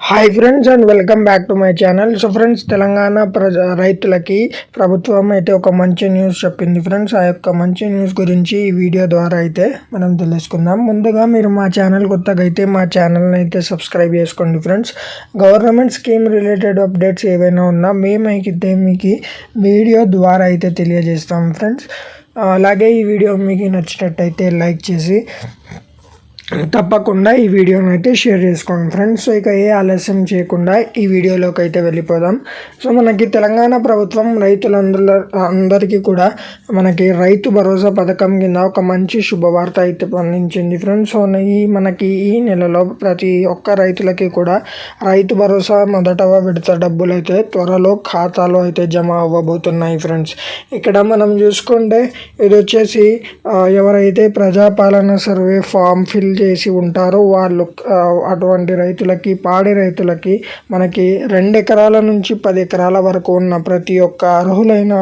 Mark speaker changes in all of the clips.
Speaker 1: Hi friends and welcome back to my channel. So friends, Telangana రైతులకి ప్రభుత్వం అయితే ఒక మంచి న్యూస్ చెప్పింది ఫ్రెండ్స్. ఆ యొక్క మంచి న్యూస్ గురించి ఈ వీడియో ద్వారా అయితే మనం తెలుసుకుందాం. ముందుగా మీరు మా ఛానల్ కొత్తగా అయితే మా ఛానల్ని అయితే సబ్స్క్రైబ్ చేసుకోండి friends. Government scheme related updates ఏవైనా ఉన్నా మేమైతే మీకు వీడియో ద్వారా అయితే తెలియజేస్తాం ఫ్రెండ్స్. అలాగే ఈ వీడియో మీకు నచ్చినట్టయితే లైక్ చేసి తప్పకుండా ఈ వీడియోని అయితే షేర్ చేసుకోండి ఫ్రెండ్స్. సో ఇక ఏ ఆలస్యం చేయకుండా ఈ వీడియోలోకి అయితే వెళ్ళిపోదాం. సో మనకి తెలంగాణ ప్రభుత్వం అందరికీ కూడా మనకి రైతు భరోసా పథకం కింద ఒక మంచి శుభవార్త అయితే అందించింది ఫ్రెండ్స్. సో మనకి ఈ నెలలో ప్రతి ఒక్క రైతులకి కూడా రైతు భరోసా మొదట విడత డబ్బులు అయితే త్వరలో ఖాతాలో అయితే జమ అవ్వబోతున్నాయి ఫ్రెండ్స్. ఇక్కడ మనం చూసుకుంటే ఇది వచ్చేసి ఎవరైతే ప్రజాపాలన సర్వే ఫామ్ ఫిల్ చేసి ఉంటారో వాళ్ళు అటువంటి రైతులకి, పాడి రైతులకి, మనకి 2 ఎకరాల నుంచి 10 ఎకరాల వరకు ఉన్న ప్రతి ఒక్క అర్హులైన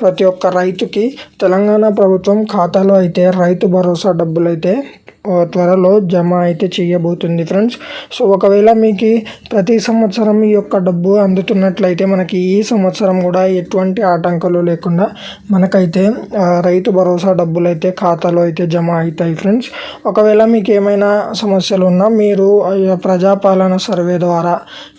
Speaker 1: ప్రతి ఒక్క రైతుకి తెలంగాణ ప్రభుత్వం ఖాతాలో అయితే రైతు భరోసా డబ్బులు అయితే త్వరలో జమ అయితే చేయబోతుంది ఫ్రెండ్స్. సో ఒకవేళ మీకు ప్రతి సంవత్సరం ఈ యొక్క డబ్బు అందుతున్నట్లయితే మనకి ఈ సంవత్సరం కూడా ఎటువంటి ఆటంకాలు లేకుండా మనకైతే రైతు భరోసా డబ్బులు అయితే ఖాతాలో అయితే జమ అవుతాయి ఫ్రెండ్స్. ఒకవేళ మీకు ఏమైనా సమస్యలు ఉన్నా మీరు ప్రజాపాలన సర్వే ద్వారా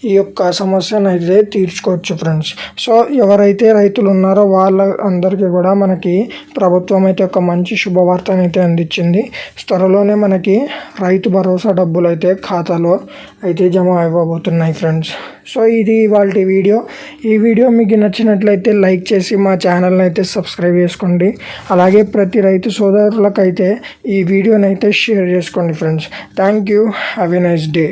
Speaker 1: ఈ యొక్క సమస్యను అయితే తీర్చుకోవచ్చు ఫ్రెండ్స్. సో ఎవరైతే రైతులు ఉన్నారో వాళ్ళ అందరికీ కూడా మనకి ప్రభుత్వం అయితే ఒక మంచి శుభవార్తను అయితే అందించింది. త్వరలోనే మనకి రైతు భరోసా డబ్బులు అయితే ఖాతాలో అయితే జమ అవ్వబోతున్నాయి ఫ్రెండ్స్. సో ఇది ఇవాల్టి వీడియో. ఈ వీడియో మీకు నచ్చినట్లయితే లైక్ చేసి మా ఛానల్ని అయితే సబ్స్క్రైబ్ చేసుకోండి. అలాగే ప్రతి రైతు సోదరులకైతే ఈ వీడియోని అయితే షేర్ చేసుకోండి friends. Thank you. Have a nice day.